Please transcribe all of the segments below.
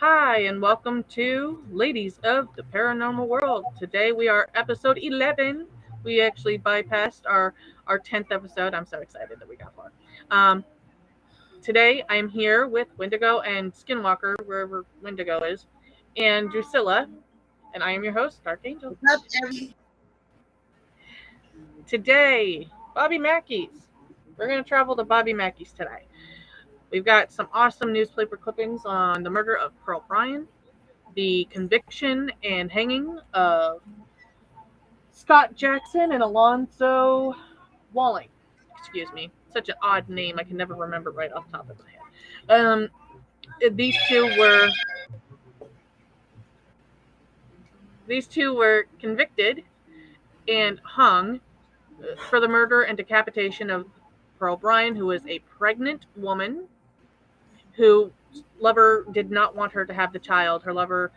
Hi, and welcome to Ladies of the Paranormal World. Today we are episode 11. We actually bypassed our 10th episode. I'm so excited that we got far. Um, Today I'm here with Wendigo and Skinwalker, wherever Wendigo is, and Drusilla, and I am your host, Dark Angel. What's up, Debbie? Today, Bobby Mackey's. We're going to travel to Bobby Mackey's today. We've got some awesome newspaper clippings on the murder of Pearl Bryan, the conviction and hanging of Scott Jackson and Alonzo Walling. Excuse me. Such an odd name. I can never remember right off the top of my head. These two were convicted and hung for the murder and decapitation of Pearl Bryan, who was a pregnant woman who lover did not want her to have the child. Her lover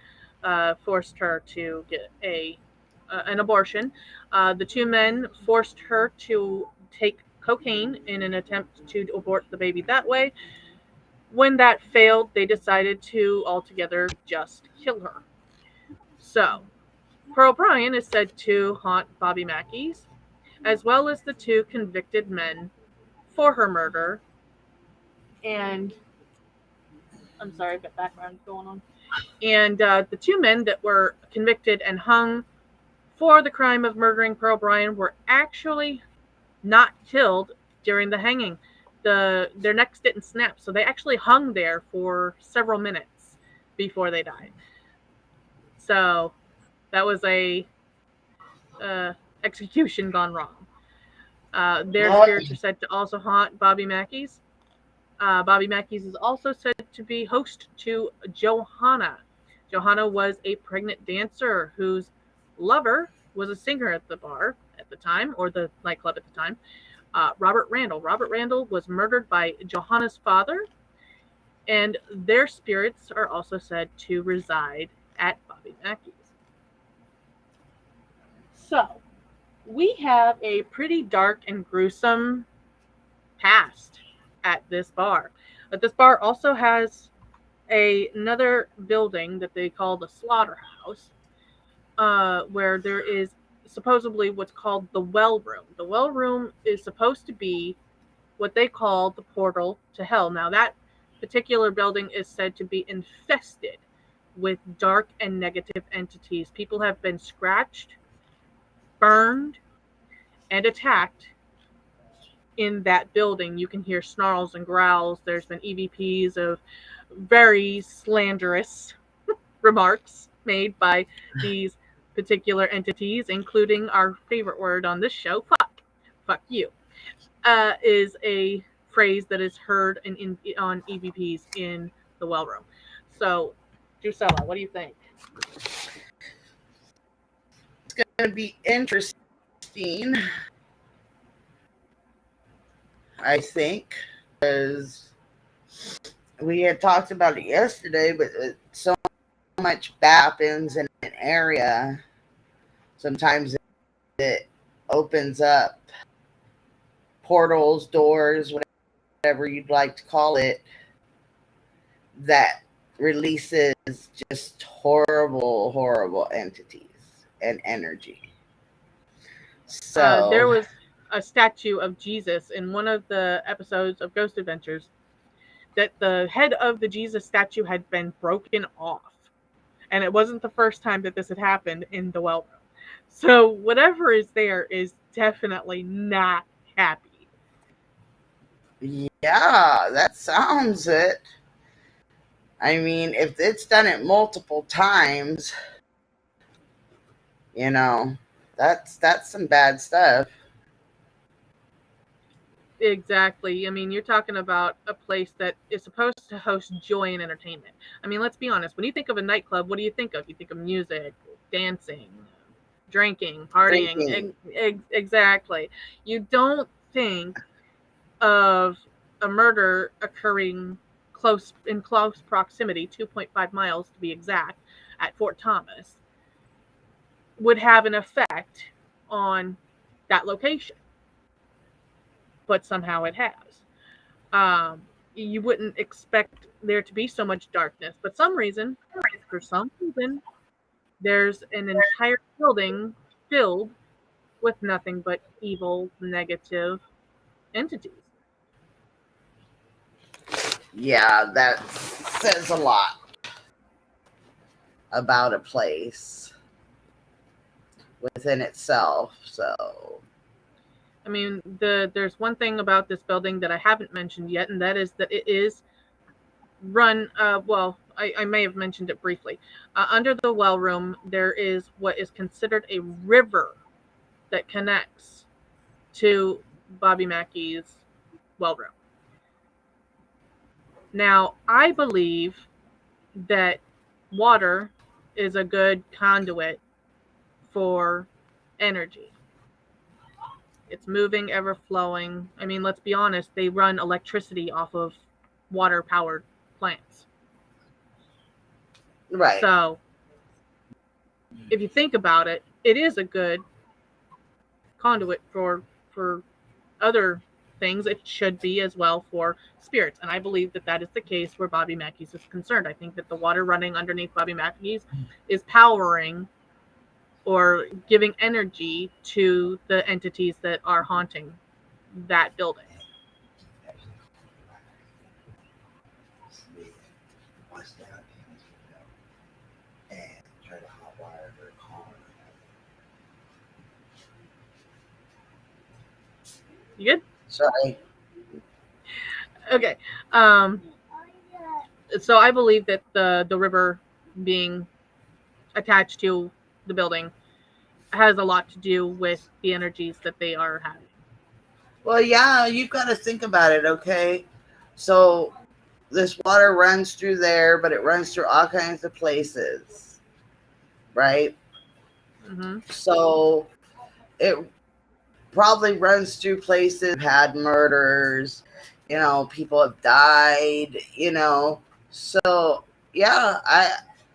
forced her to get an abortion. The two men forced her to take cocaine in an attempt to abort the baby that way. When that failed, they decided to altogether just kill her. So, Pearl Bryan is said to haunt Bobby Mackey's, as well as the two convicted men for her murder. And I'm sorry, I've got background going on. And the two men that were convicted and hung for the crime of murdering Pearl Bryan were actually not killed during the hanging. Their necks didn't snap, so they actually hung there for several minutes before they died. So that was a execution gone wrong. Their What? spirits are said to also haunt Bobby Mackey's. Bobby Mackey's is also said to be host to Johanna. Johanna was a pregnant dancer whose lover was a singer at the bar at the time, or the nightclub at the time. Robert Randall. Robert Randall was murdered by Johanna's father, and their spirits are also said to reside at Bobby Mackey's. So, we have a pretty dark and gruesome past at this bar. But this bar also has another building that they call the slaughterhouse, where there is supposedly what's called the well room. The well room is supposed to be what they call the portal to hell. Now, that particular building is said to be infested with dark and negative entities. People have been scratched, burned, and attacked in that building. You can hear snarls and growls. There's been EVPs of very slanderous remarks made by these particular entities, including our favorite word on this show, fuck. Fuck you. Is a phrase that is heard on EVPs in the well room. So, Drusella, what do you think? It's going to be interesting, I think, because we had talked about it yesterday, but so much bad happens in an area. Sometimes it opens up portals, doors, whatever you'd like to call it, that releases just horrible, horrible entities and energy. There So, was a statue of Jesus in one of the episodes of Ghost Adventures that the head of the Jesus statue had been broken off. And it wasn't the first time that this had happened in the well room. So whatever is there is definitely not happy. yeah, that sounds it. I mean, if it's done it multiple times, you know, that's some bad stuff. Exactly. I mean, you're talking about a place that is supposed to host joy and entertainment. I mean, let's be honest. When you think of a nightclub, what do you think of? You think of music, dancing, drinking, partying. Drinking. Exactly. You don't think of a murder occurring close proximity, 2.5 miles to be exact, at Fort Thomas, would have an effect on that location. But somehow it has. You wouldn't expect there to be so much darkness. But for some reason, there's an entire building filled with nothing but evil, negative entities. Yeah, that says a lot about a place within itself. So, I mean, there's one thing about this building that I haven't mentioned yet, and that is that it is run. Well, I may have mentioned it briefly. Under the well room, there is what is considered a river that connects to Bobby Mackey's well room. Now, I believe that water is a good conduit for energy. It's moving, ever flowing. I mean, let's be honest, they run electricity off of water powered plants. right. So, if you think about it, it is a good conduit for other things. It should be as well for spirits, and I believe that that is the case where Bobby Mackey's is concerned. I think that the water running underneath Bobby Mackey's is powering or giving energy to the entities that are haunting that building. You good? Sorry. Okay. So I believe that the river being attached to the building has a lot to do with the energies that they are having. Well, yeah, you've got to think about it, okay? So, this water runs through there, but it runs through all kinds of places, right? Mm-hmm. So, it probably runs through places had murders, people have died, So, yeah,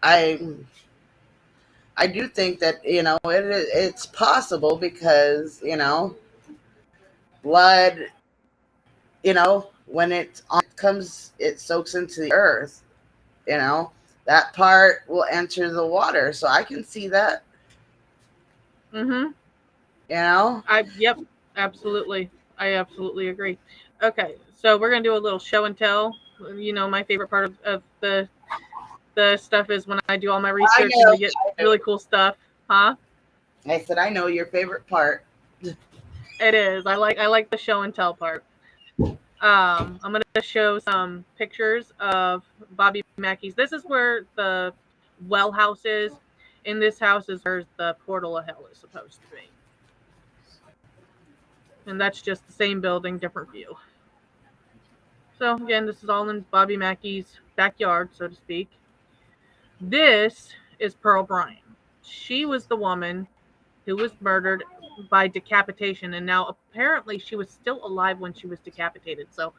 I I do think that, it's possible because, blood, when it comes, it soaks into the earth, you know, that part will enter the water. So I can see that, Mm-hmm. you know. Yep, absolutely. I absolutely agree. Okay, so we're gonna do a little show and tell. You know, my favorite part of the stuff is when I do all my I research and know. we get really cool stuff. Huh? I said, I know your favorite part. It is. I like the show and tell part. I'm gonna show some pictures of Bobby Mackey's. This is where the well house is. In this house is where the portal of hell is supposed to be. And that's just the same building, different view. So again, this is all in Bobby Mackey's backyard, so to speak. This is Pearl Bryan. She was the woman who was murdered by decapitation, and now apparently she was still alive when she was decapitated. So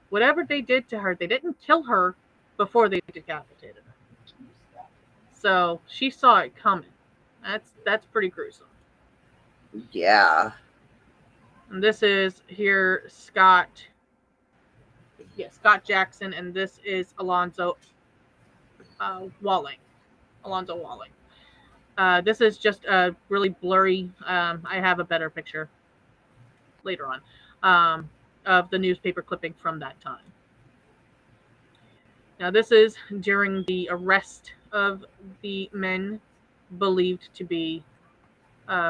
whatever they did to her, they didn't kill her before they decapitated her. So she saw it coming. That's pretty gruesome. Yeah. And this is here Scott. Yeah, Scott Jackson, and this is Walling. Alonzo Walling. This is just a really blurry. I have a better picture later on of the newspaper clipping from that time. Now, this is during the arrest of the men believed to be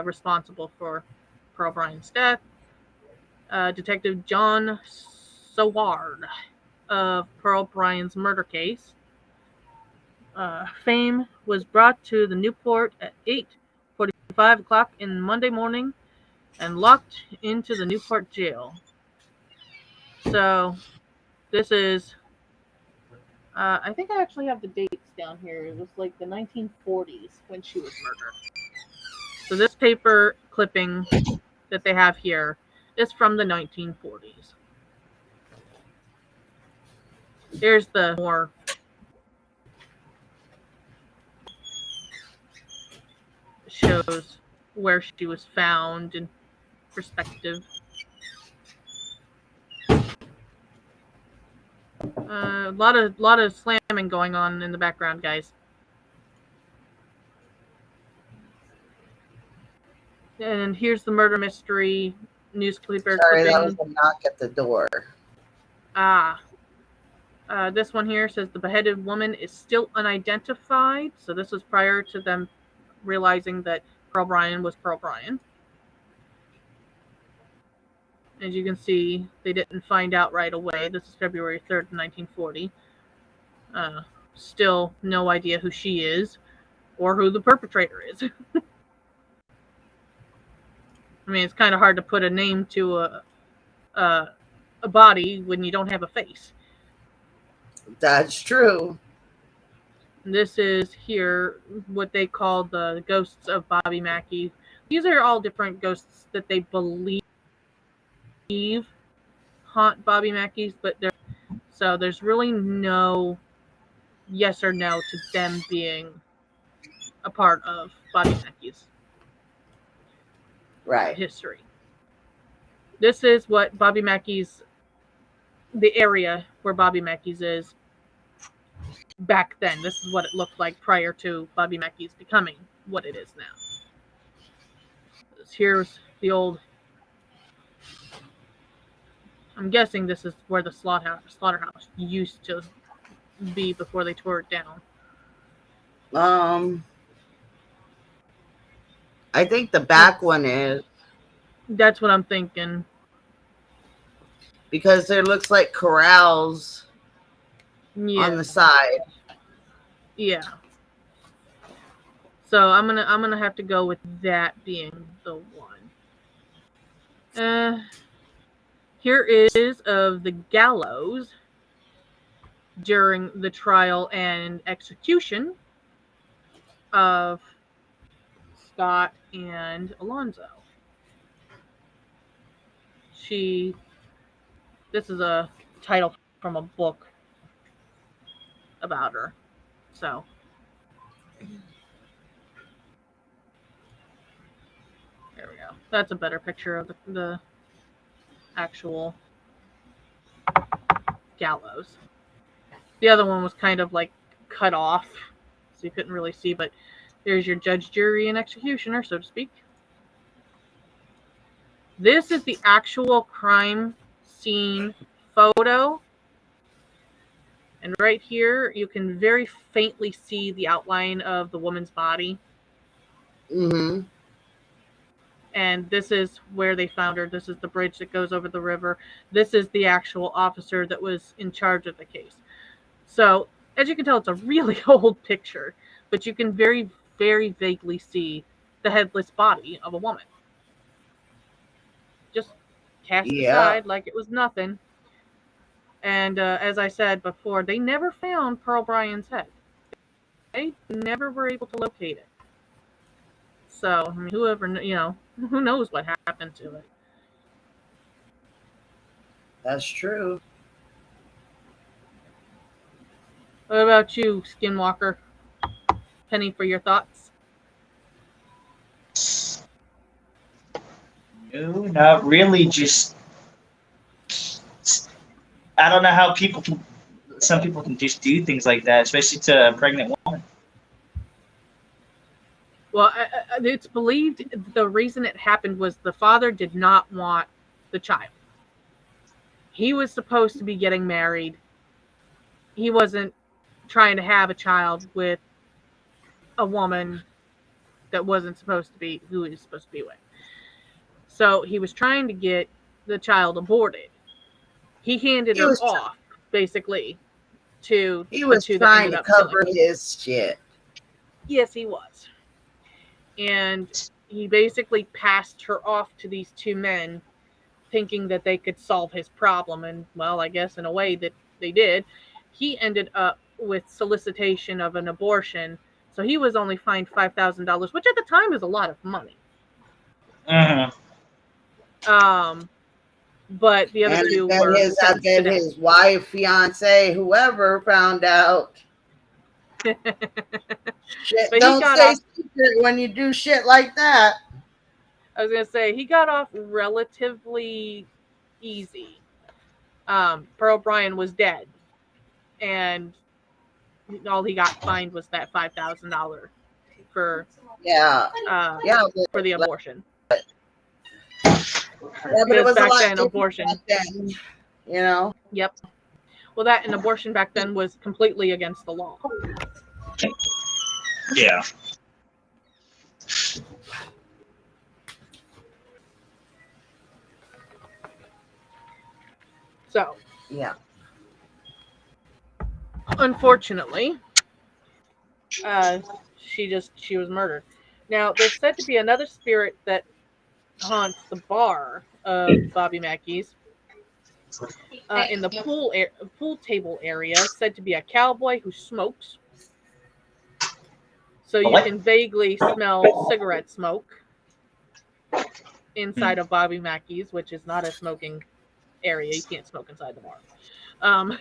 responsible for Pearl Bryan's death. Detective John Soward of Pearl Bryan's murder case. Fame was brought to the Newport at 8:45 o'clock in Monday morning and locked into the Newport jail. So this is, I think I actually have the dates down here. It was like the 1940s when she was murdered. So this paper clipping that they have here is from the 1940s. Here's the more shows where she was found in perspective. A lot of slamming going on in the background, guys. And here's the murder mystery newspaper Sorry, that was clipping. a knock at the door. Ah, this one here says the beheaded woman is still unidentified. So this was prior to them realizing that Pearl Bryan was Pearl Bryan. As you can see, they didn't find out right away. This is February 3rd, 1940. Still no idea who she is or who the perpetrator is. I mean, it's kind of hard to put a name to a body when you don't have a face. That's true. This is here what they call the ghosts of Bobby Mackey. These are all different ghosts that they believe haunt Bobby Mackey's, but there's really no yes or no to them being a part of Bobby Mackey's Right. history. This is what Bobby Mackey's, the area where Bobby Mackey's is back then. This is what it looked like prior to Bobby Mackey's becoming what it is now. Here's the old. I'm guessing this is where the slaughterhouse used to be before they tore it down. I think the back one is. That's what I'm thinking. Because there looks like corrals Yeah. on the side. Yeah. So I'm gonna have to go with that being the one. Here is of the gallows during the trial and execution of Scott and Alonzo. This is a title from a book about her. So there we go. That's a better picture of the actual gallows. The other one was kind of like cut off, so you couldn't really see, but there's your judge, jury, and executioner, so to speak. This is the actual crime scene photo. And right here, you can very faintly see the outline of the woman's body. Mm-hmm. And this is where they found her. This is the bridge that goes over the river. This is the actual officer that was in charge of the case. So, as you can tell, it's a really old picture, but you can very, very vaguely see the headless body of a woman. Just cast aside like it was nothing. And as I said before, they never found Pearl Bryan's head. They never were able to locate it. So, I mean, who knows what happened to it. That's true. What about you, Skinwalker? Penny, for your thoughts? No, not really. Just I don't know how some people can just do things like that, especially to a pregnant woman. Well, it's believed the reason it happened was the father did not want the child. He was supposed to be getting married. He wasn't trying to have a child with a woman that wasn't supposed to be who he was supposed to be with. So he was trying to get the child aborted. He handed her off, basically, to he was trying to cover his shit. Yes, he was. And he basically passed her off to these two men, thinking that they could solve his problem. And, well, I guess in a way that they did. He ended up with solicitation of an abortion. So he was only fined $5,000, which at the time is a lot of money. Mm-hmm. But the other two were his wife, fiance, whoever found out. Shit, don't say secret when you do shit like that. I was gonna say he got off relatively easy. Pearl Bryan was dead and all he got fined was that $5,000 for Yeah, yeah, for the abortion. yeah, but it Because was a back lot then, different abortion. back then, you know. Yep. Well, that and abortion back then was completely against the law. Yeah. So, Yeah. unfortunately, she was murdered. Now, there's said to be another spirit that haunts the bar of Bobby Mackey's in the pool table area, said to be a cowboy who smokes. So you What? can vaguely smell cigarette smoke inside Hmm. of Bobby Mackey's, which is not a smoking area. You can't smoke inside the bar. Um,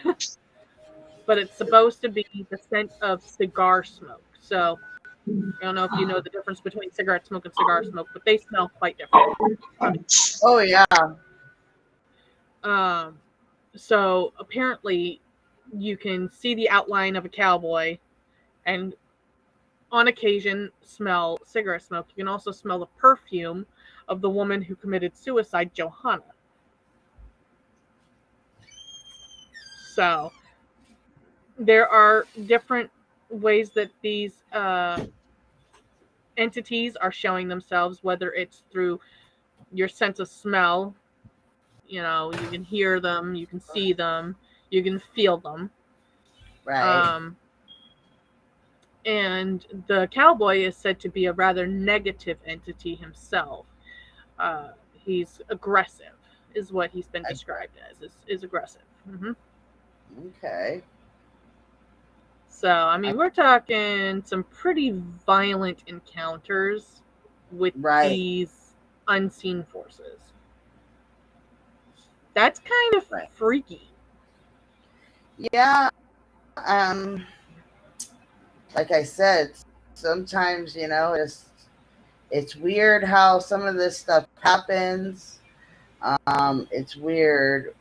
but it's supposed to be the scent of cigar smoke. So I don't know if you know the difference between cigarette smoke and cigar smoke, but they smell quite different. Oh yeah. So apparently you can see the outline of a cowboy and on occasion smell cigarette smoke. You can also smell the perfume of the woman who committed suicide, Johanna. So there are different ways that these entities are showing themselves, whether it's through your sense of smell. You know, you can hear them, you can see them, you can feel them. Right. Um, and the cowboy is said to be a rather negative entity himself. He's aggressive, is what he's been described as. Is aggressive. Mm-hmm. Okay. So, I mean, we're talking some pretty violent encounters with Right. these unseen forces. That's kind of Right. freaky. Yeah. Like I said, sometimes it's weird how some of this stuff happens. It's weird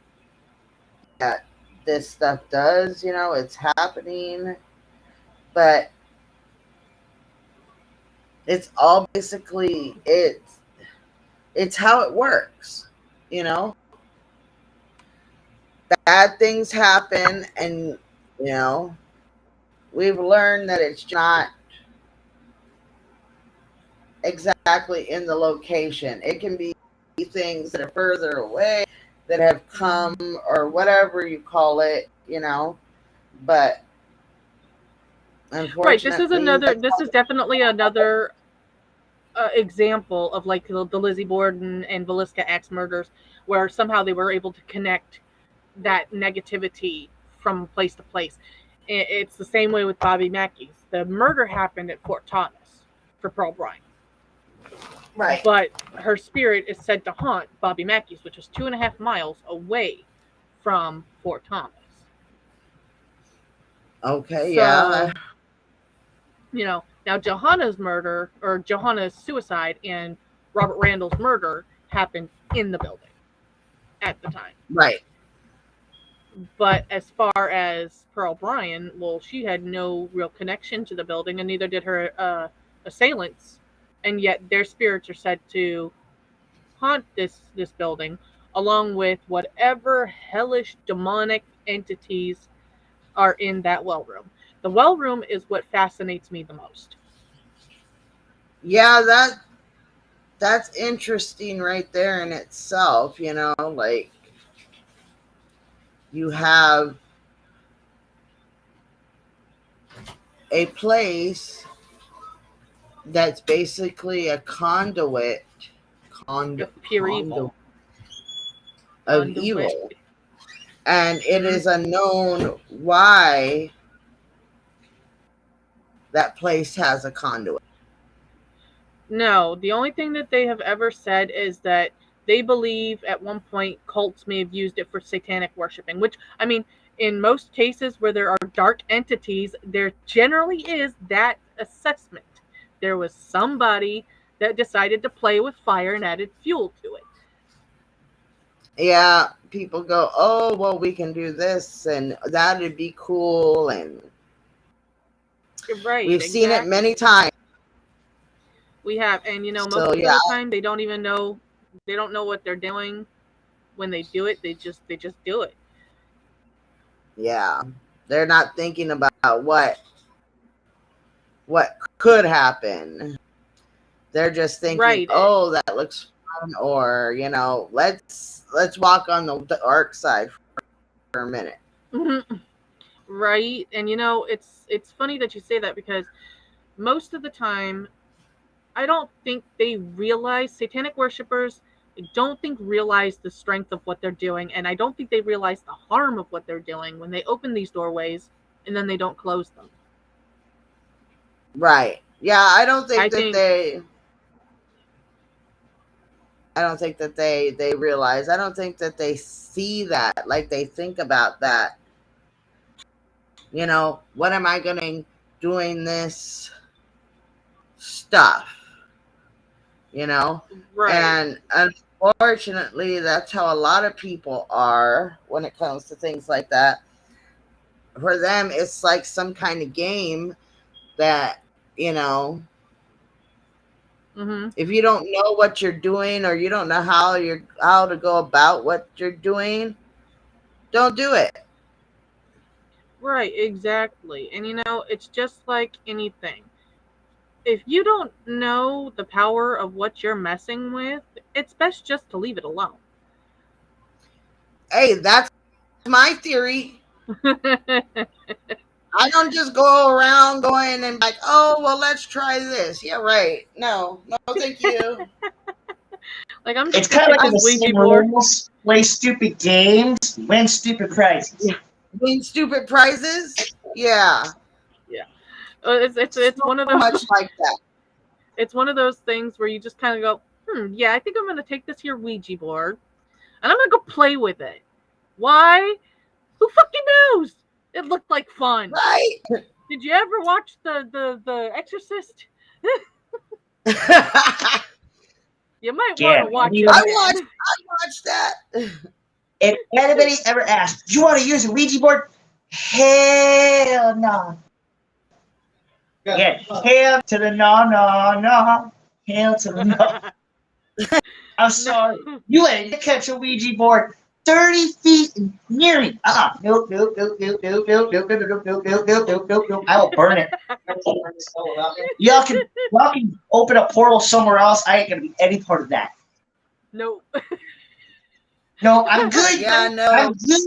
that this stuff does. It's happening, but it's all basically it's how it works. You know, bad things happen, and you know we've learned that it's not exactly in the location. It can be things that are further away that have come or whatever you call it. But Right. This is unfortunately, another. This is definitely another example of like the Lizzie Borden and Velisca axe murders, where somehow they were able to connect that negativity from place to place. It's the same way with Bobby Mackey's. The murder happened at Fort Thomas for Pearl Bryan, right. but her spirit is said to haunt Bobby Mackey's, which is 2.5 miles away from Fort Thomas. Okay, yeah. So, now Johanna's murder or Johanna's suicide and Robert Randall's murder happened in the building at the time. Right. But as far as Pearl Bryan, well, she had no real connection to the building, and neither did her assailants. And yet, their spirits are said to haunt this building, along with whatever hellish demonic entities are in that well room. The well room is what fascinates me the most. Yeah, that's interesting right there in itself. Like you have a place that's basically a conduit Of pure conduit evil. of Conduit. evil, and it Mhm. is unknown why that place has a conduit. No, the only thing that they have ever said is that they believe at one point cults may have used it for satanic worshiping, which, I mean, in most cases where there are dark entities, there generally is that assessment. There was somebody that decided to play with fire and added fuel to it. Yeah, people go, oh, well, we can do this and that'd be cool. And Right, we've seen it many exactly. times. We have, and most So, of yeah, the time they don't even know, they don't know what they're doing when they do it. They just do it. yeah. They're not thinking about what could happen. They're just thinking, Right. oh, that looks fun, or let's walk on the dark side for a minute. Right. And it's funny that you say that because most of the time I don't think they realize satanic worshippers. I don't think realize the strength of what they're doing, and I don't think they realize the harm of what they're doing when they open these doorways and then they don't close them. Right. Yeah, I think I don't think that they realize. I don't think that they see that, like they think about that. What am I going doing this stuff, you know? right. And unfortunately, that's how a lot of people are when it comes to things like that. For them, it's like some kind of game that, you know, Hmm. if you don't know what you're doing, or you don't know how to go about what you're doing, don't do it. Right, exactly. And it's just like anything. If you don't know the power of what you're messing with, it's best just to leave it alone. Hey, that's my theory. I don't just go around going and like, oh, well, let's try this. Yeah, right. No, no, thank you. Like, I'm It's just gonna kind of take like in this the Ouija same board. rules. Play stupid games, win stupid prizes. Yeah. Win stupid prizes. Yeah, Yeah. It's so one of those much like that. it's one of those things where you just kind of go, yeah, I think I'm gonna take this here Ouija board and I'm gonna go play with it. Why? Who fucking knows? It looked like fun. Right? Did you ever watch the Exorcist? I You might want Yeah. to watch it Anybody, watched. again. I watched that. if anybody ever asks, do you want to use a Ouija board? Hell no. Yeah. Hell to the no, no, no. Hell to the no. I'm sorry. No. You ain't catch a Ouija board 30 feet near me. Nope, nope, nope, nope, nope, nope, nope, nope, nope, nope, nope, nope, nope, nope, nope. I will burn it. Y'all can open a portal somewhere else. I ain't gonna be any part of that. No. No, I'm good. Yeah, I'm no, good.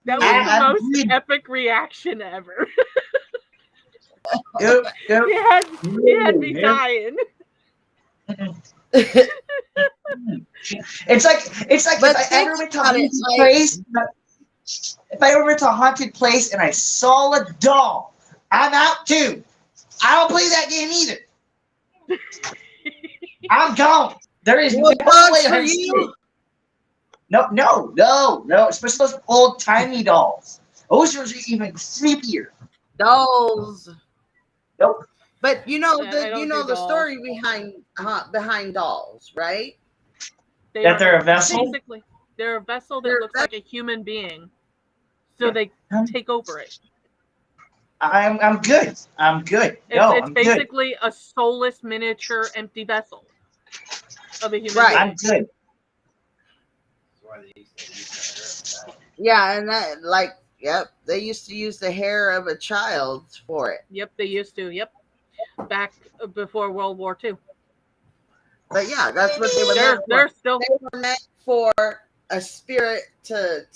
That was the I'm most good. epic reaction ever. Nope, nope. He had me dying. It's like if but I think ever went to a about it. haunted Like, place, if I ever went to a haunted place and I saw a doll, I'm out too. I don't play that game either. I'm gone. There is no no dogs way for I'm seeing it. you. No, no, no, no. Especially those old timey dolls. Those are even creepier. Dolls. Nope. But I don't do the dolls. story behind dolls, right? They That are they're a vessel. basically they're a vessel that They're looks like a human being, so they take over it. I'm good. I'm good. It's No, it's I'm good. basically a soulless miniature empty vessel of a human right. I'm being. good. Yeah, and that, like, yep, they used to use the hair of a child for it. Yep, they used to. Yep, back before World War II. But yeah, that's what they were They're meant for. they're still They were meant for a spirit to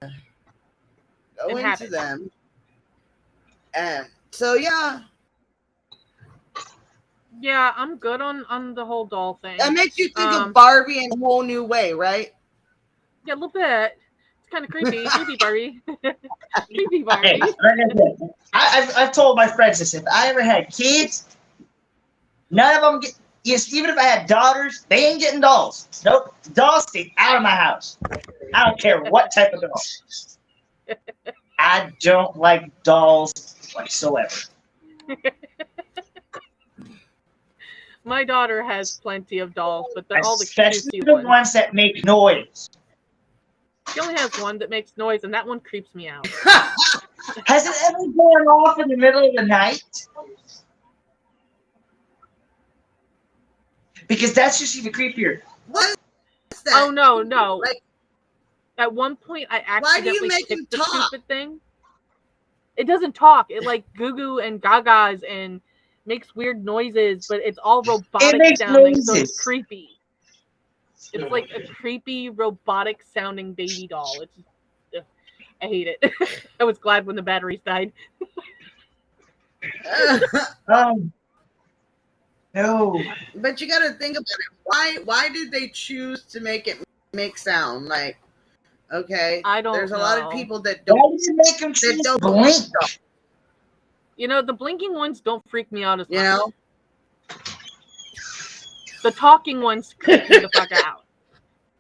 go into inhabit. them. And so yeah, Yeah, I'm good on the whole doll thing. that makes you think of Um, Barbie in a whole new way, right? yeah, a little bit. It's kind of creepy. Creepy Barbie. Creepy Hey, Barbie. like I said, I've told my friends this. If I ever had kids, none of them get. Yes, even if I had daughters, they ain't getting dolls. Nope, dolls stay out of my house. I don't care what type of doll. I don't like dolls whatsoever. My daughter has plenty of dolls, but they're all the Especially cutesy the ones. ones that make noise. She only has one that makes noise, and that one creeps me out. Has it ever gone off in the middle of the night? Because that's just even creepier. What is that? Oh no! Like, at one point, I why do you accidentally make him picked the talk? stupid thing. It doesn't talk. It like goo goo and gagas and makes weird noises, but it's all robotic makes sounding, so noises. it's creepy. It's like a creepy robotic sounding baby doll. It's just, I hate it. I was glad when the batteries died. No. But you got to think about it. Why did they choose to make it make sound? Like, okay, I don't there's a know. lot of people that Why don't. did you make them choose don't blink? You know, the blinking ones don't freak me out as much. You know, the talking ones creep me the fuck out.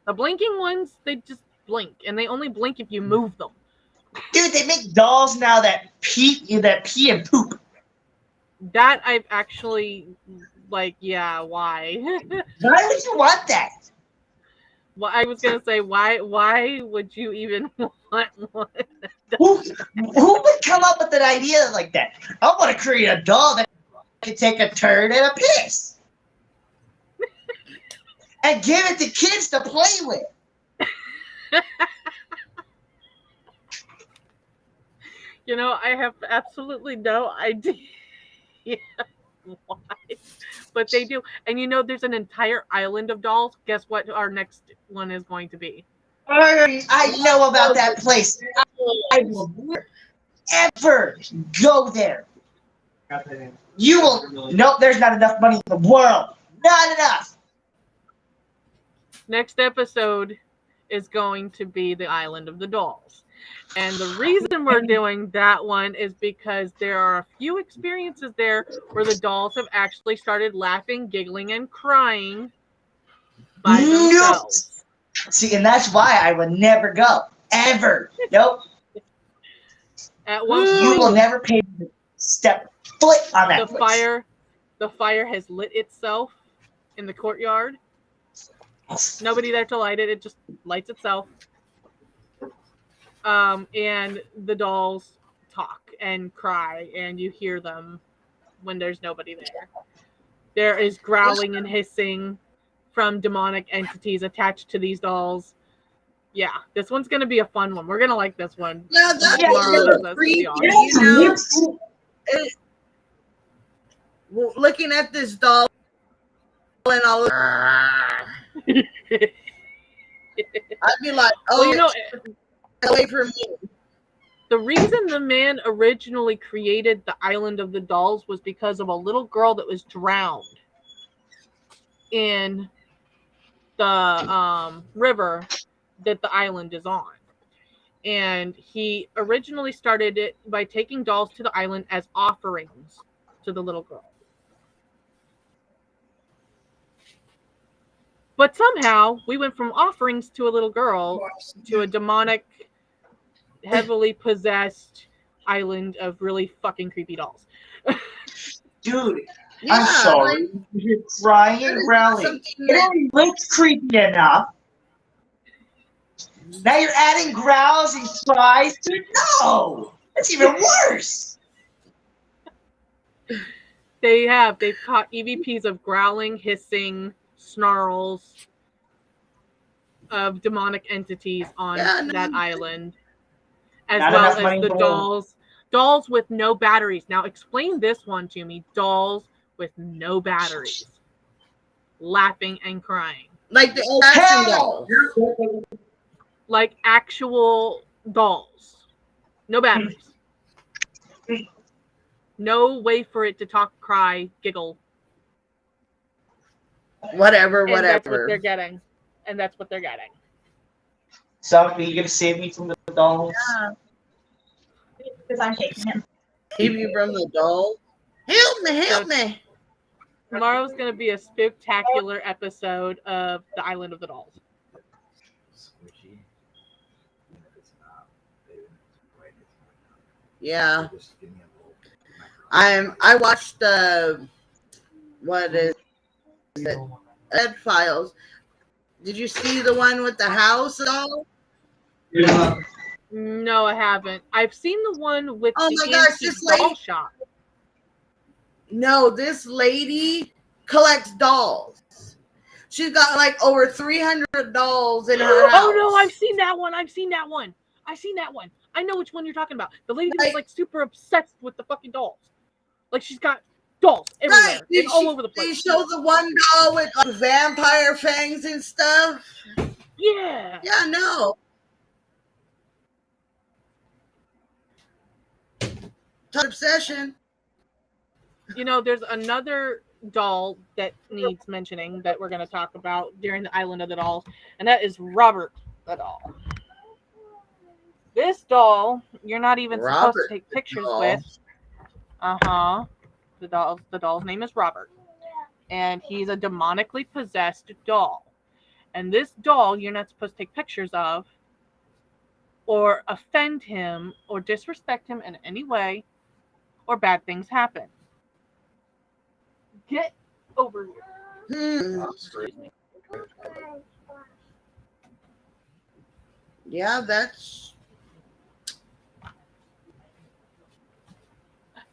The blinking ones, they just blink, and they only blink if you move them. Dude, they make dolls now that pee and poop. That I've actually like, yeah, why? Why would you want that? Well, I was gonna say, why would you even want one? Who would come up with an idea like that? I want to create a doll that can take a turn and a piss. And give it to kids to play with. You know, I have absolutely no idea why, but they do. And you know, there's an entire island of dolls. Guess what our next one is going to be? I know about that place. I will never ever go there. You will. Nope, there's not enough money in the world. Not enough. Next episode is going to be the Island of the Dolls. And the reason we're doing that one is because there are a few experiences there where the dolls have actually started laughing, giggling, and crying by themselves. See, and that's why I would never go. Ever. Nope. At one You will point, never pay to step foot on that place. the fire has lit itself in the courtyard. Nobody there to light it. It just lights itself. And the dolls talk and cry, and you hear them when there's nobody there. There is growling and hissing from demonic entities attached to these dolls. Yeah, this one's gonna be a fun one. We're gonna like this one. now that's Tomorrow, creepy. the Looking at this doll and all. I'd be like, oh, well, you know, away from me. the reason the man originally created the Island of the Dolls was because of a little girl that was drowned in the river that the island is on. And he originally started it by taking dolls to the island as offerings to the little girl. But somehow we went from offerings to a little girl to a demonic, heavily possessed island of really fucking creepy dolls. Dude, Yeah, I'm sorry. You're crying and growling. It already looks creepy enough. Now you're adding growls and cries to it? No! That's even worse! They've caught EVPs of growling, hissing, snarls of demonic entities on that island, as Not well enough as money the for dolls with no batteries. Now explain this one to me. Dolls with no batteries, laughing and crying. Like the old fashioned dolls. Like actual dolls. No batteries. No way for it to talk, cry, giggle. Whatever. And that's what they're getting. So, are you gonna save me from the dolls? Yeah. Because I'm taking him. Keep you from the doll. Help me. Tomorrow's going to be a spectacular episode of The Island of the Dolls. Yeah. I watched what is it? Ed Files. Did you see the one with the house doll? No, I haven't. I've seen the one with Oh the my gosh, antique this lady- doll shop. No, this lady collects dolls. She's got like over 300 dolls in her house. Oh no, I've seen that one. I've seen that one. I know which one you're talking about. The lady that's like super obsessed with the fucking dolls. Like she's got dolls everywhere and all over the place. They show the one doll with like vampire fangs and stuff. Yeah. Yeah, no. Obsession. You know, there's another doll that needs mentioning that we're going to talk about during the Island of the Dolls, and that is Robert the doll. This doll, you're not even supposed to take pictures with. The doll's name is Robert, and he's a demonically possessed doll. And this doll, you're not supposed to take pictures of, or offend him, or disrespect him in any way, or bad things happen. Get over here. Excuse me. Yeah, that's.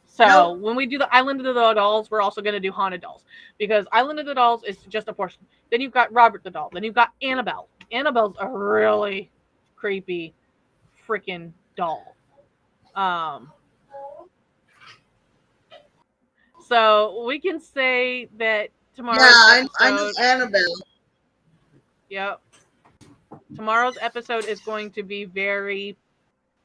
So when we do the Island of the Dolls, we're also going to do Haunted Dolls, because Island of the Dolls is just a portion. Then you've got Robert the doll. Then you've got Annabelle. Annabelle's a really creepy freaking doll. So we can say that tomorrow's episode, I know Annabelle. Yep. Tomorrow's episode is going to be very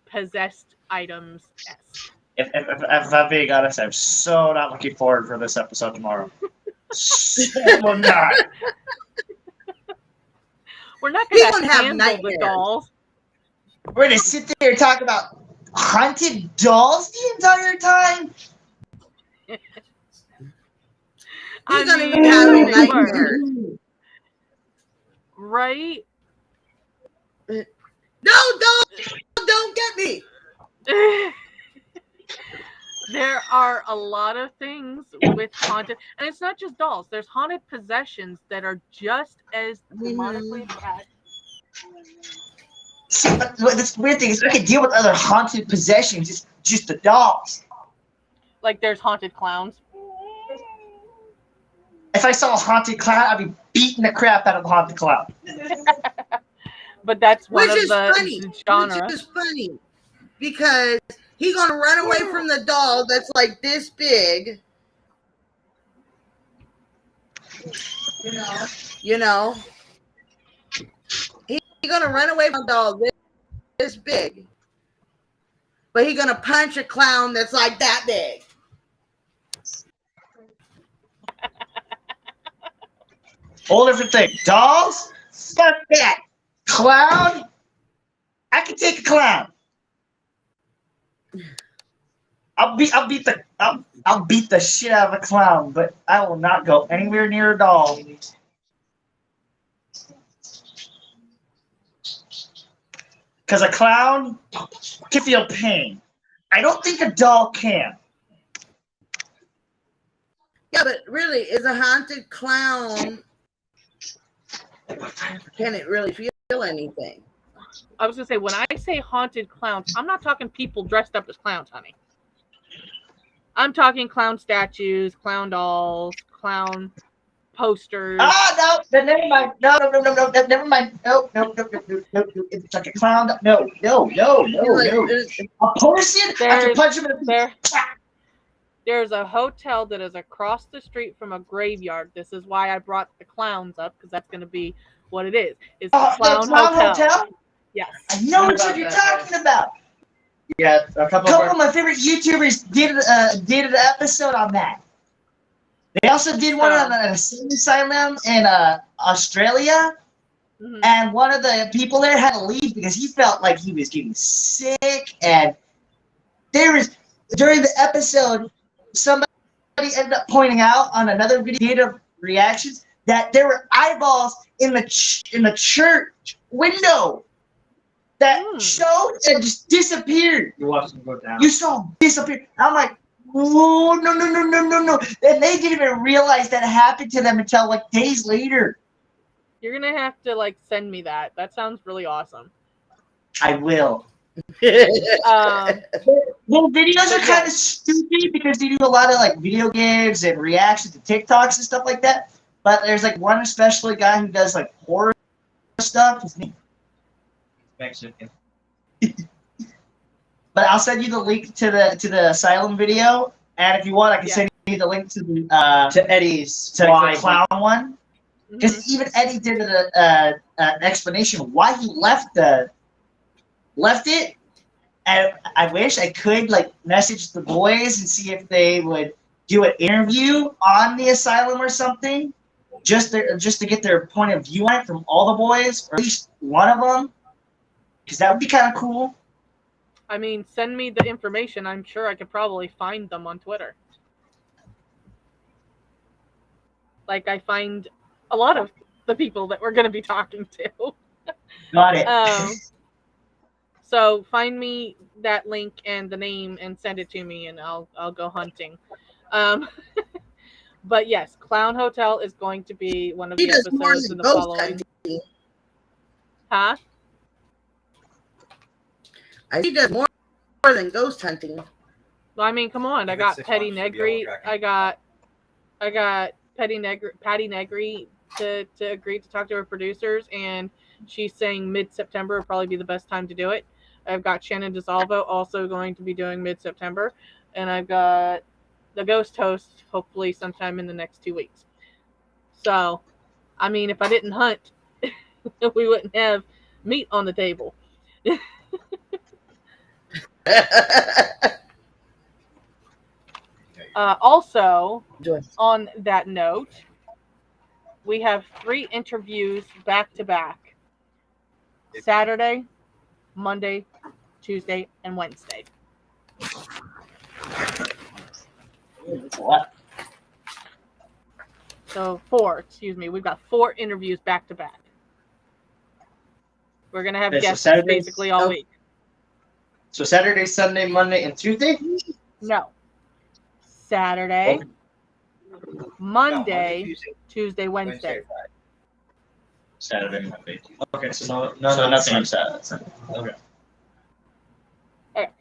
possessed items-esque. If I'm being honest, I'm so not looking forward for this episode tomorrow. So not. We're not going to handle nightmares. the dolls. We're going to sit there and talk about haunted dolls the entire time? He's gonna be having nightmares. Right? No, don't get me. There are a lot of things with haunted, and it's not just dolls. There's haunted possessions that are just as demonically bad. See, but the weird thing is I can deal with other haunted possessions, it's just the dolls. Like there's haunted clowns. If I saw a haunted clown, I'd be beating the crap out of the haunted clown. But that's one Which of is the funny. genre. Which is funny because he's gonna run away from the doll that's like this big. You know. He's gonna run away from a doll this big, but he's gonna punch a clown that's like that big. Whole different thing. Dolls? Fuck that. Clown? I can take a clown. I'll beat the shit out of a clown, but I will not go anywhere near a doll. Because a clown can feel pain. I don't think a doll can. Yeah, but really, is a haunted clown? Can it really feel anything? I was gonna say, when I say haunted clowns, I'm not talking people dressed up as clowns, honey. I'm talking clown statues, clown dolls, clown posters. Ah, no, never mind. No, never mind. No. It's like a clown. No. A person? I can punch him in the There's a hotel that is across the street from a graveyard. This is why I brought the clowns up, because that's going to be what it is. It's a clown hotel. Yes. I know what you're talking about. Yeah, a couple of my favorite YouTubers did an episode on that. They also did one on an asylum in Australia, and one of the people there had to leave because he felt like he was getting sick. And there was, during the episode, somebody ended up pointing out on another video reactions that there were eyeballs in the church window that showed and just disappeared. You watched them go down. You saw them disappear. I'm like, oh, no. And they didn't even realize that happened to them until like days later. You're going to have to like send me that. That sounds really awesome. I will. Um, Well, videos But are kind yeah. of stupid because they do a lot of like video games and reactions to TikToks and stuff like that. But there's like one especially guy who does like horror stuff. His name, Mexican. but I'll send you the link to the asylum video, and if you want, I can Yeah. send you the link to the To Eddie's to why the clown one. mhm. Because even Eddie did an explanation of why he left it. And I wish I could like message the boys and see if they would do an interview on the asylum or something, just to get their point of view on it from all the boys, or at least one of them, because that would be kind of cool. I mean, send me the information. I'm sure I could probably find them on Twitter. Like I find a lot of the people that we're going to be talking to. Got it. So find me that link and the name and send it to me, and I'll go hunting. Um, but yes, Clown Hotel is going to be one of He the does more episodes than in the ghost following. hunting. Huh? He does more than ghost hunting. Well, I mean, come on. I If got it's 6 Petty months, she'll be Negri. all tracking. I got Patty Negri to agree to talk to her producers, and she's saying mid-September will probably be the best time to do it. I've got Shannon DeSalvo also going to be doing mid-September, and I've got the ghost host hopefully sometime in the next 2 weeks. So, I mean, if I didn't hunt, we wouldn't have meat on the table. Also, on that note, we have 3 interviews back to back: Saturday, Monday, Tuesday, and Wednesday. What? So 4, excuse me. We've got 4 interviews back to back. We're gonna have Okay, so guests Saturday- basically all week. So Saturday, Sunday, Monday, and Tuesday? No. Saturday, Okay. Monday, Tuesday, Tuesday, Wednesday. Friday. Saturday, Monday, Tuesday. Okay, so no, So nothing on Saturday. Saturday. Okay.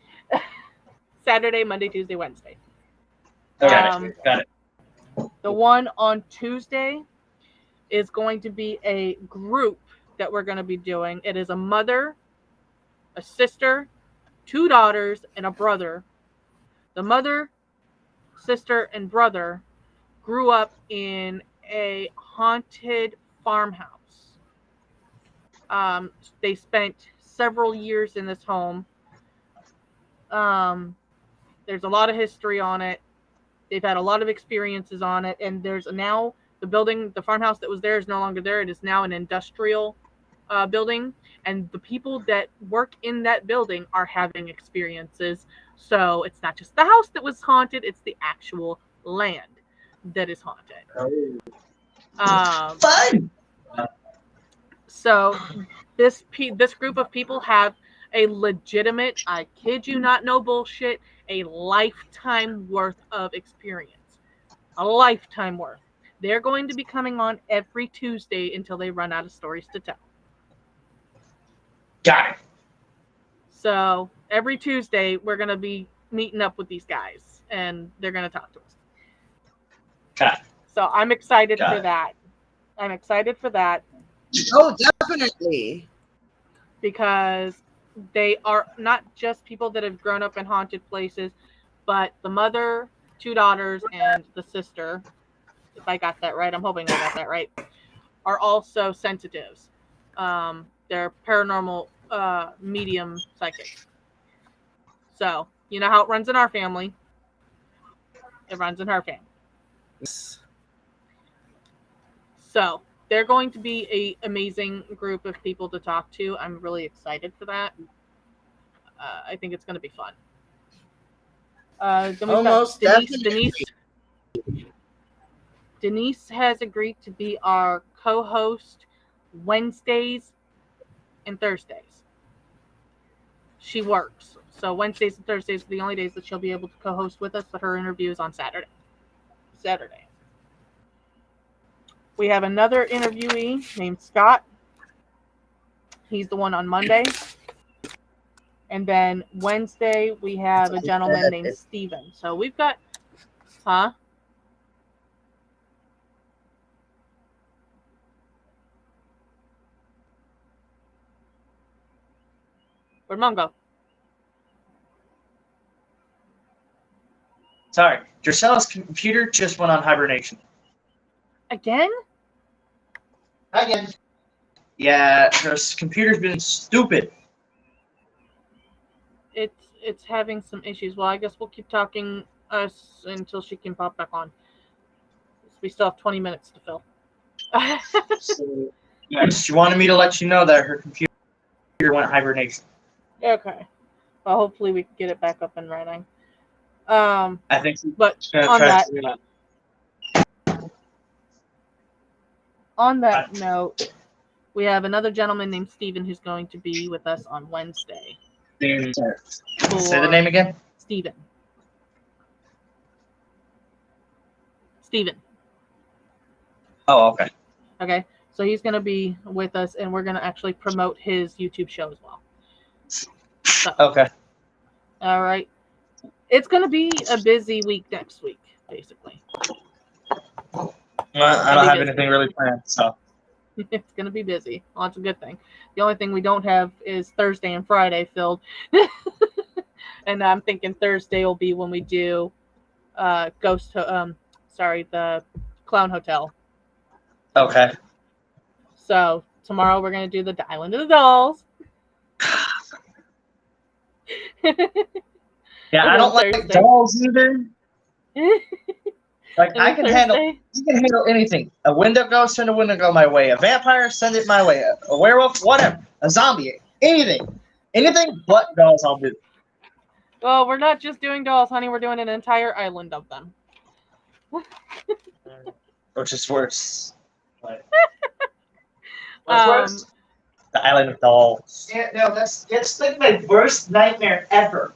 Saturday, Monday, Tuesday, Wednesday. Got it. The one on Tuesday is going to be a group that we're going to be doing. It is a mother, a sister, 2 daughters, and a brother. The mother, sister, and brother grew up in a haunted farmhouse. They spent several years in this home. There's a lot of history on it. They've had a lot of experiences on it, and there's now the farmhouse that was there is no longer there. It is now an industrial building, and the people that work in that building are having experiences. So it's not just the house that was haunted; it's the actual land that is haunted. Fun. So this group of people have a legitimate, I kid you not, no bullshit, a lifetime worth of experience. A lifetime worth. They're going to be coming on every Tuesday until they run out of stories to tell. Got it. So every Tuesday, we're going to be meeting up with these guys, and they're going to talk to us. Got it. So I'm excited Got for it. that. I'm excited for that Oh, definitely. because they are not just people that have grown up in haunted places, but the mother, 2 daughters, and the sister, if I got that right, I'm hoping I got that right, are also sensitives. They're paranormal medium psychics. So, you know how it runs in our family. It runs in her family. So, they're going to be an amazing group of people to talk to. I'm really excited for that. I think it's going to be fun. Then we've Almost got definitely. Denise has agreed to be our co-host Wednesdays and Thursdays. She works. So Wednesdays and Thursdays are the only days that she'll be able to co-host with us, but her interview is on Saturday. We have another interviewee named Scott. He's the one on Monday. And then Wednesday, we have a gentleman named Steven. So we've got, huh? Where'd Mom go? Sorry, Drusella's computer just went on hibernation. Again? Again. Yeah, her computer's been stupid. It's having some issues. Well, I guess we'll keep talking us until she can pop back on. We still have 20 minutes to fill. So, yes, she wanted me to let you know that her computer went hibernation. Okay. Well, hopefully we can get it back up and running. I think she's But gonna on try that, to do that. on that note, we have another gentleman named Steven who's going to be with us on Wednesday. Say the name again. Steven. Steven. Oh, okay. Okay. So he's going to be with us, and we're going to actually promote his YouTube show as well. So, Okay. all right. It's going to be a busy week next week, basically. Well, I don't have busy. anything really planned, so. It's going to be busy. Well, that's a good thing. The only thing we don't have is Thursday and Friday filled. And I'm thinking Thursday will be when we do the Clown Hotel. Okay. So tomorrow we're going to do the Island of the Dolls. Yeah, I don't like dolls either. Like I can handle anything. A window ghost, send a window go my way. A vampire, send it my way. A werewolf, whatever. A zombie, anything. Anything but dolls I'll do. Well, we're not just doing dolls, honey. We're doing an entire island of them. Which is worse. What's worse? The Island of Dolls. Yeah, no, that's like my worst nightmare ever.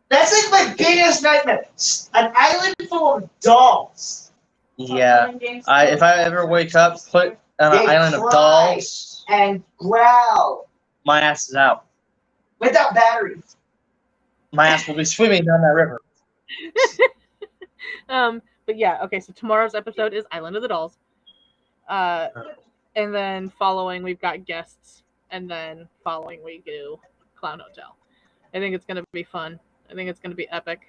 That's like my biggest nightmare. An island full of dolls. Yeah. If I ever wake up, put on an island of dolls, and growl my ass is out. without batteries. My ass will be swimming down that river. But yeah, okay, so tomorrow's episode is Island of the Dolls. And then following we've got guests, and then following we do Clown Hotel. I think it's gonna be fun. I think it's gonna be epic.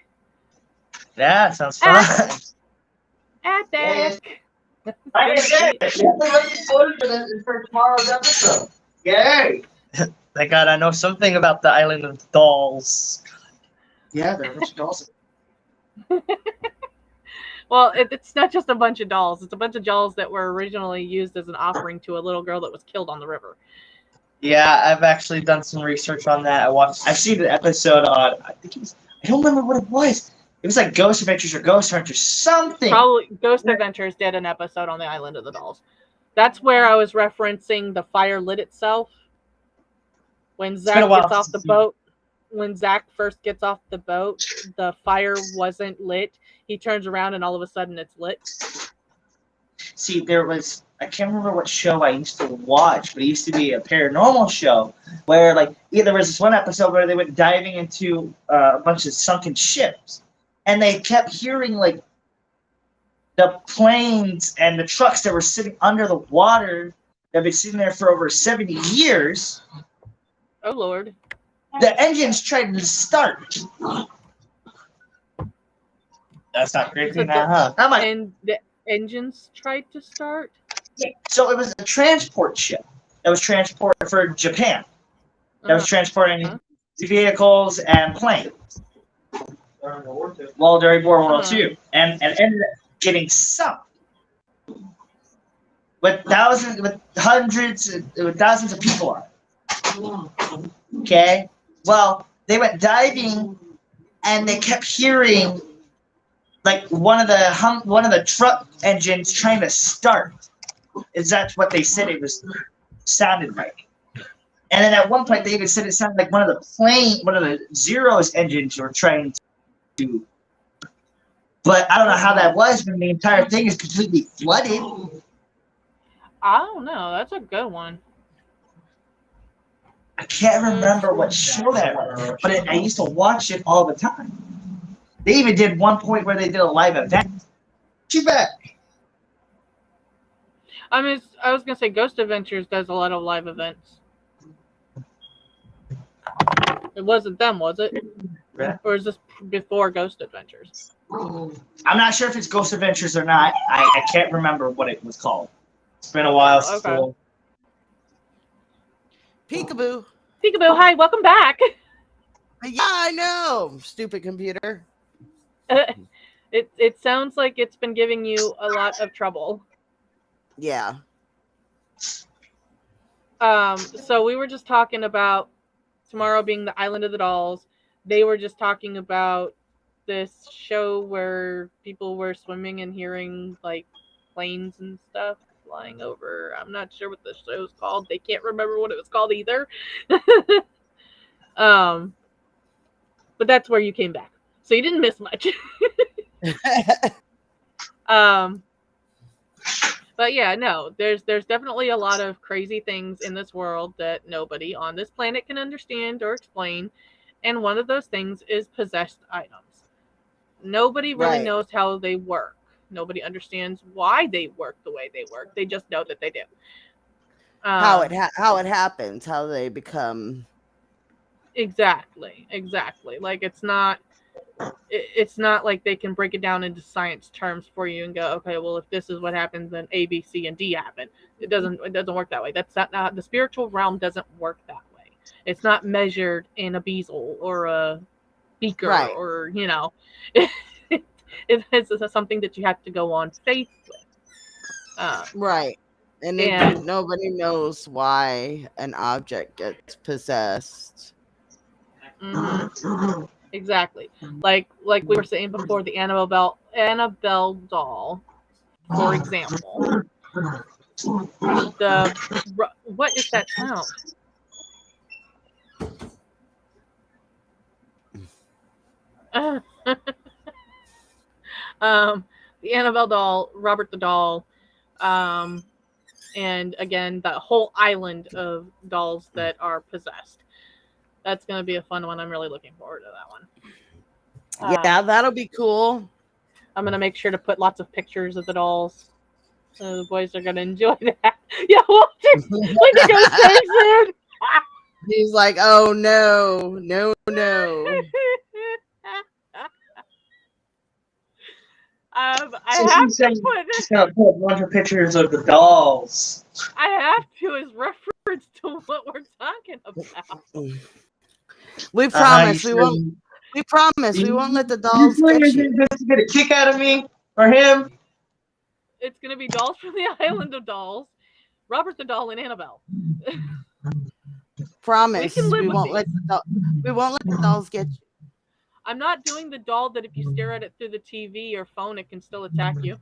Yeah, sounds fun. Epic. Like I said, definitely looking forward to this for tomorrow's episode. Yay! Thank God I know something about the Island of Dolls. Yeah, there are a bunch of dolls. Well, it's not just a bunch of dolls. It's a bunch of dolls that were originally used as an offering to a little girl that was killed on the river. Yeah, I've actually done some research on that. I've seen the episode on, I don't remember what it was. It was like Ghost Adventures or Ghost Hunters, something. Probably Ghost Adventures did an episode on the Island of the Dolls. That's where I was referencing the fire lit itself. When Zach gets off the boat, when Zach first gets off the boat, the fire wasn't lit. He turns around and all of a sudden it's lit. See, I can't remember what show I used to watch, but it used to be a paranormal show where, there was this one episode where they went diving into a bunch of sunken ships, and they kept hearing, the planes and the trucks that were sitting under the water that have been sitting there for over 70 years. Oh, Lord. The engines tried to start. That's not creepy now, huh? And the engines tried to start? Yeah. So it was a transport ship that was transported for Japan. That was transporting vehicles and planes. Well, during World War II. And ended up getting sunk. With thousands of people on it. Okay? Well, they went diving and they kept hearing one of the truck engines trying to start. Is that what they said it sounded like? And then at one point they even said it sounded like one of the Zero's engines were trying to. But I don't know how that was when the entire thing is completely flooded. I don't know. That's a good one. I can't remember what show that was, but I used to watch it all the time. They even did one point where they did a live event. Too bad. I mean, I was gonna say Ghost Adventures does a lot of live events. It wasn't them, was it? Yeah. Or is this before Ghost Adventures? I'm not sure if it's Ghost Adventures or not. I can't remember what it was called. It's been a while since. Okay. Peekaboo. Peekaboo, hi, welcome back. Yeah, I know. Stupid computer. It sounds like it's been giving you a lot of trouble. Yeah. So we were just talking about tomorrow being the Island of the Dolls. They were just talking about this show where people were swimming and hearing like planes and stuff flying over. I'm not sure what the show's called. They can't remember what it was called either. But that's where you came back. So you didn't miss much. But yeah, no, there's definitely a lot of crazy things in this world that nobody on this planet can understand or explain. And one of those things is possessed items. Nobody really Right. knows how they work. Nobody understands why they work the way they work. They just know that they do. how it happens, how they become. Exactly. Like it's not like they can break it down into science terms for you and go, okay, well, if this is what happens, then A, B, C, and D happen. It doesn't work that way. That's not the spiritual realm doesn't work that way. It's not measured in a bezel or a beaker, Right. or it's something that you have to go on faith with. Right. And nobody knows why an object gets possessed. Mm-hmm. Exactly. Like we were saying before, the Annabelle doll, for example. What is that sound? The Annabelle doll, Robert the doll, and again the whole island of dolls that are possessed. That's going to be a fun one. I'm really looking forward to that one. Yeah, that'll be cool. I'm going to make sure to put lots of pictures of the dolls. So the boys are going to enjoy that. Yeah, Walter, like the ghost person. He's like, oh no. I have to put. Just gonna put a bunch of pictures of the dolls. I have to as reference to what we're talking about. We promise we won't. We promise we won't let the dolls get you. Just get a kick out of me or him. It's gonna be dolls from the Island of Dolls, Robert the Doll, and Annabelle. Promise we won't let the dolls get you. I'm not doing the doll that if you stare at it through the TV or phone, it can still attack you.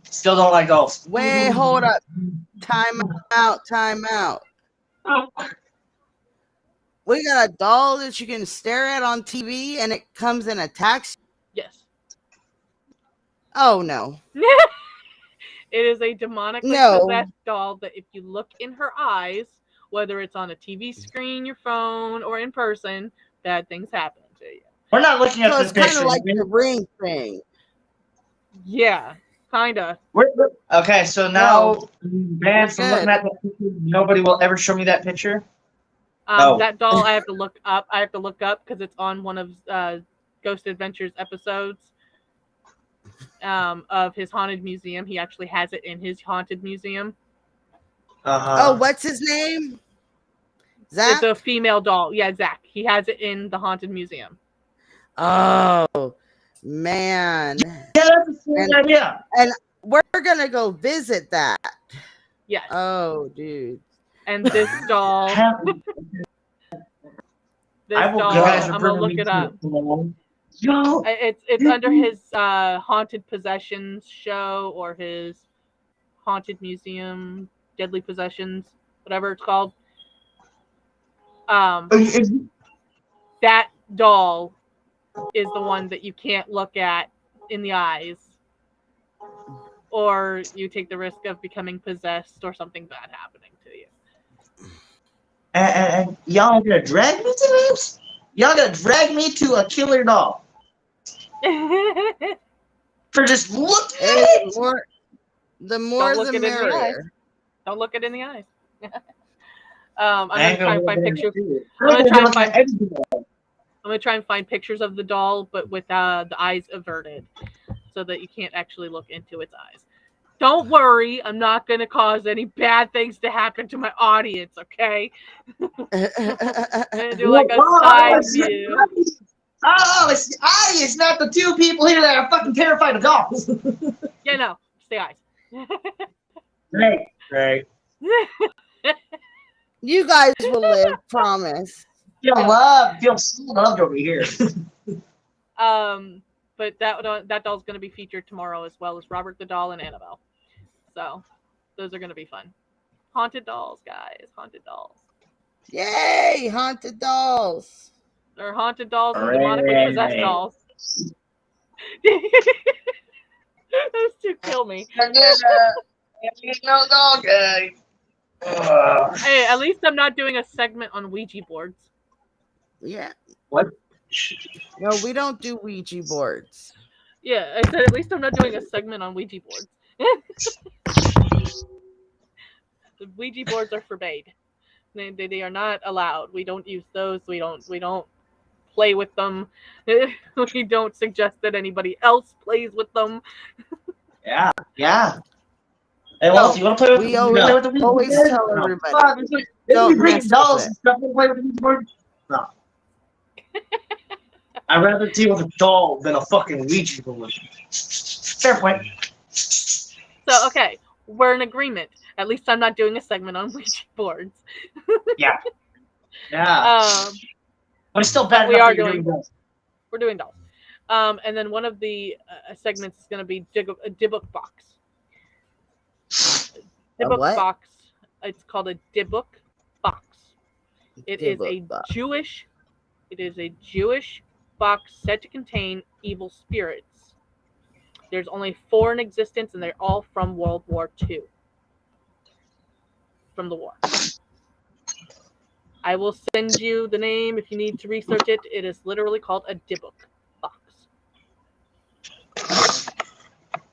Still don't like dolls. Wait, hold up. Time out. We got a doll that you can stare at on TV and it comes and attacks you? Yes. Oh no. It is a demonically possessed doll that if you look in her eyes, whether it's on a TV screen, your phone, or in person, bad things happen to you. We're not looking at So this it's kind picture. of like the ring thing. Yeah, kinda. Okay, so now banned from looking at that picture. Nobody will ever show me that picture. That doll I have to look up. Because it's on one of Ghost Adventures episodes of his haunted museum. He actually has it in his haunted museum. Oh, what's his name? Zach? It's a female doll. Yeah, Zach. He has it in the haunted museum. Oh, man. Yeah, that's a good idea. And we're going to go visit that. Yes. Oh, dude. And this doll... I'm going to look it up. Yo. It's under his Haunted Possessions show or his Haunted Museum, Deadly Possessions, whatever it's called. That doll is the one that you can't look at in the eyes, or you take the risk of becoming possessed or something bad happening to you. And y'all gonna drag me to this? Y'all gonna drag me to a killer doll for just looking at Hey, it? the Don't more look the it in the eyes. merrier. Don't look it in the eyes. I'm I gonna ain't try and look find at it. pictures. I'm I'm gonna try and looking at find. everything. I'm gonna try and find pictures of the doll, but with the eyes averted, so that you can't actually look into its eyes. Don't worry, I'm not gonna cause any bad things to happen to my audience. Okay? I'm gonna do like a side view. Oh, it's the audience, not the two people here that are fucking terrified of dolls. Yeah, no, it's the eyes. Right. You guys will live, promise. Feel so loved over here. But that doll's gonna be featured tomorrow as well as Robert the Doll and Annabelle. So those are gonna be fun. Haunted dolls, guys. Haunted dolls. Yay, haunted dolls. They're haunted dolls and demonically possessed dolls. Those two kill me. No dog guy. Hey, at least I'm not doing a segment on Ouija boards. Yeah. What? No, we don't do Ouija boards. Yeah, I said at least I'm not doing a segment on Ouija boards. The Ouija boards are forbade. They are not allowed. We don't use those. We don't play with them. We don't suggest that anybody else plays with them. Yeah. Hey, Walt, you want to play with We the Ouija always board? tell No. everybody, Fuck, they don't bring mess with dolls it. and stuff. Don't play with the Ouija board. No. I'd rather deal with a doll than a fucking Ouija board. Fair point. So okay, we're in agreement. At least I'm not doing a segment on Ouija boards. Yeah. But it's still But bad we enough are that you're doing- doing dolls. We're doing dolls. And then one of the segments is going to be a Dybbuk box. Dybbuk what? box. It's called a Dybbuk box. It is a Dybbuk box. Jewish. It is a Jewish box said to contain evil spirits. There's only 4 in existence, and they're all from World War II. From the war. I will send you the name if you need to research it. It is literally called a Dybbuk box.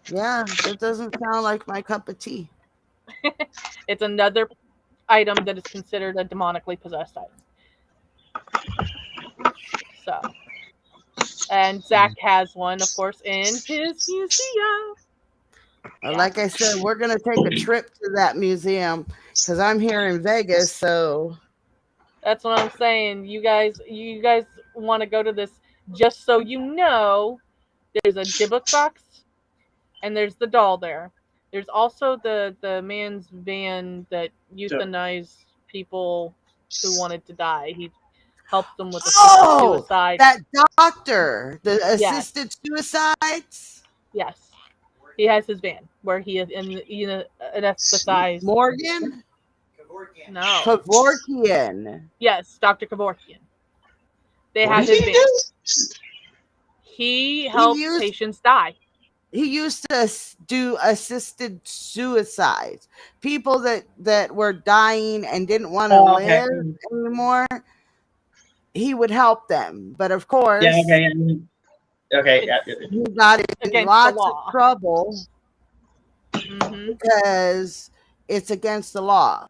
Yeah, that doesn't sound like my cup of tea. It's another item that is considered a demonically possessed item. So, and Zach has one, of course, in his museum. Like I said, we're gonna take a trip to that museum because I'm here in Vegas. So That's what I'm saying. You guys want to go to this? Just so you know, there's a Dybbuk box, and there's the doll there. There's also the man's van that euthanized people who wanted to die. He helped them with assisted suicide. that doctor, the Yes. assisted suicides. Yes, he has his van where he is anesthetized. Morgan? No. Kevorkian. Yes, Dr. Kevorkian. They have his van. He helps patients die. He used to do assisted suicides. People that were dying and didn't want to live anymore. He would help them, but of course, he got in lots of trouble because it's against the law.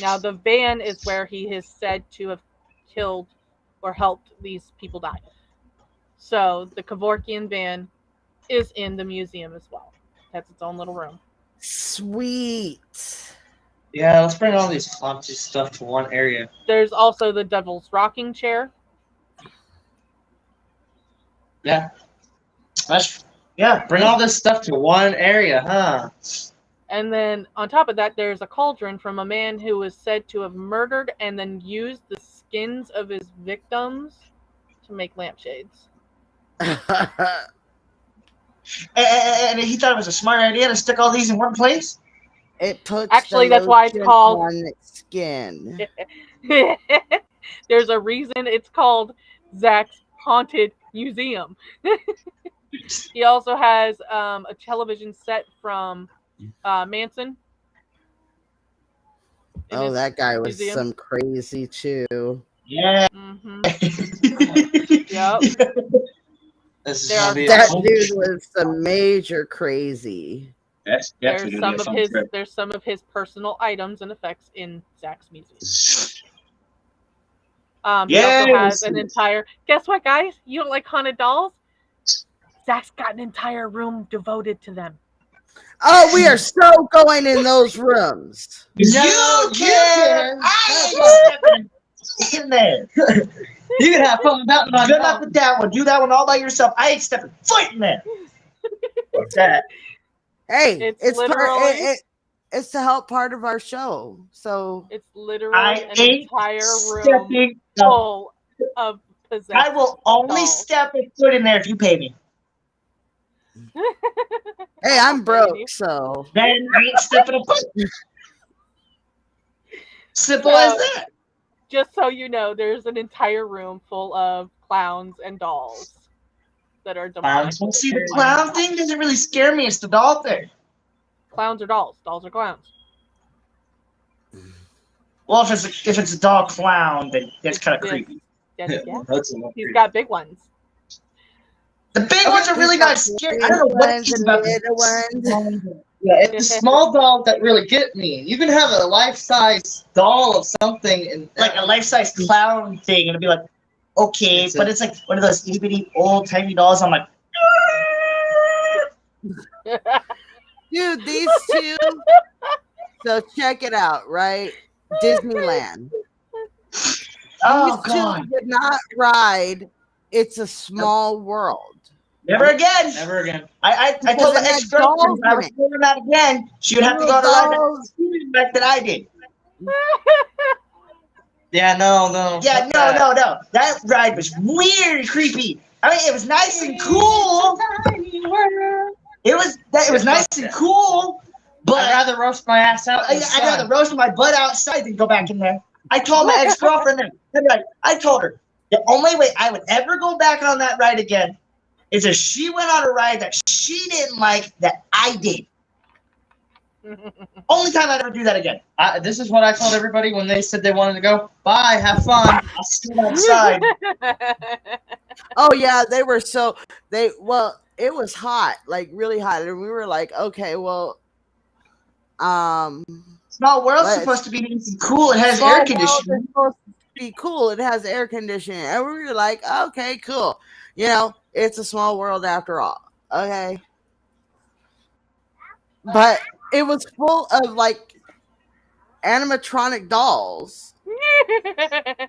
Now, the van is where he is said to have killed or helped these people die. So the Kevorkian van is in the museum as well. It has its own little room. Sweet. Yeah, let's bring all these haunted stuff to one area. There's also the Devil's Rocking Chair. Yeah. Bring all this stuff to one area, huh? And then on top of that, there's a cauldron from a man who was said to have murdered and then used the skins of his victims to make lampshades. And he thought it was a smart idea to stick all these in one place? It puts Actually, that's why it's called on skin. There's a reason it's called Zach's Haunted Museum. He also has a television set from Manson. Oh, his that guy was museum. some crazy too. Yeah. Mm-hmm. Yep. This is There gonna are be That a dude was some major crazy. That's definitely There's gonna be a some of fun his trip. there's some of his personal items and effects in Zach's museum. He also has an entire. Guess what, guys? You don't like haunted dolls? Zach's got an entire room devoted to them. Oh, we are so going in those rooms. You can. I ain't stepping in there. You can have fun with that one. Good luck with that one. Do that one all by yourself. I ain't stepping foot in there. What's that? Hey, It's literally- it's to help part of our show. So It's literally I an ain't entire room stepping up. full of possessed I will only dolls. step a foot in there if you pay me. hey, I'm broke, so Then I ain't stepping a foot. Simple as that. Just so you know, there's an entire room full of clowns and dolls that are demonic. Well, see, the clown thing doesn't really scare me. It's the doll thing. Clowns are dolls. Dolls are clowns. Well, if it's a doll clown, then that's kind of creepy. Yeah. That's enough. He's got big ones. The big ones are really not scary. I don't know what it is about the little ones. Yeah, it's the small dolls that really get me. You can have a life-size doll of something and like a life-size clown thing, and it'd be like, okay, but it's like one of those itty bitty old timey dolls. I'm like, Dude, these two. So check it out, right? Disneyland. oh These god, two did not ride It's a Small World. never again. Never again. I told my ex-girlfriend if I was doing that again, she would have to go to ride back that I did. Yeah, no. Yeah, no. That ride was weird, creepy. I mean, it was nice and cool. It was nice and cool, but I'd rather roast my ass out. I'd rather roast my butt outside than go back in there. I told my ex-girlfriend that. I told her the only way I would ever go back on that ride again is if she went on a ride that she didn't like that I did. Only time I'd ever do that again. This is what I told everybody when they said they wanted to go. Bye, have fun. I'll stand outside. Oh yeah, they were so it was hot, like really hot, and we were like, okay, well, Small World's supposed to be nice and cool. It has air conditioning. It's supposed to be cool. It has air conditioning, and we were like, okay, cool. You know, it's a small world after all. Okay, but it was full of like animatronic dolls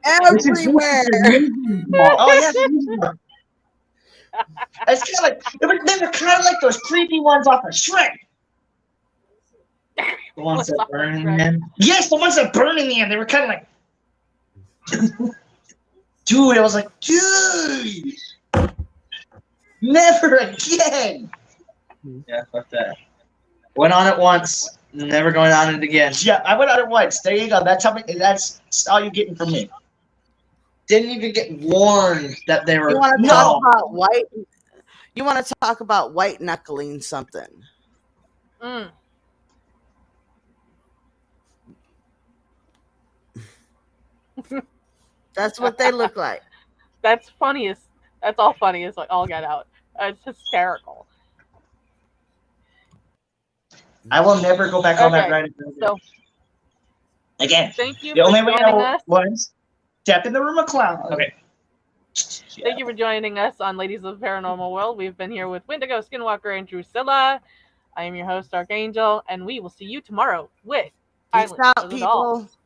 everywhere. Oh yeah. It's kind of like they were kind of like those creepy ones off of Shrek. The ones that burn in the end. Yes, the ones that burn in the end. They were kind of like, dude. I was like, dude, never again. Yeah, fuck that. Went on it once, never going on it again. Yeah, I went on it once. There you go. That's all you're getting from me. Didn't even get warned that they were. You want to talk about white? You want to talk about white knuckling something? Mm. That's what they look like. That's funniest. That's all funny. It's like all get out. It's hysterical. I will never go back on that ride again. So again, thank you the for only way joining I us. was step in the room of clown. Okay. Thank you for joining us on Ladies of the Paranormal World. We've been here with Wendigo, Skinwalker, and Drusilla. I am your host, Archangel, and we will see you tomorrow with Peace Island out, of the Dolls. people.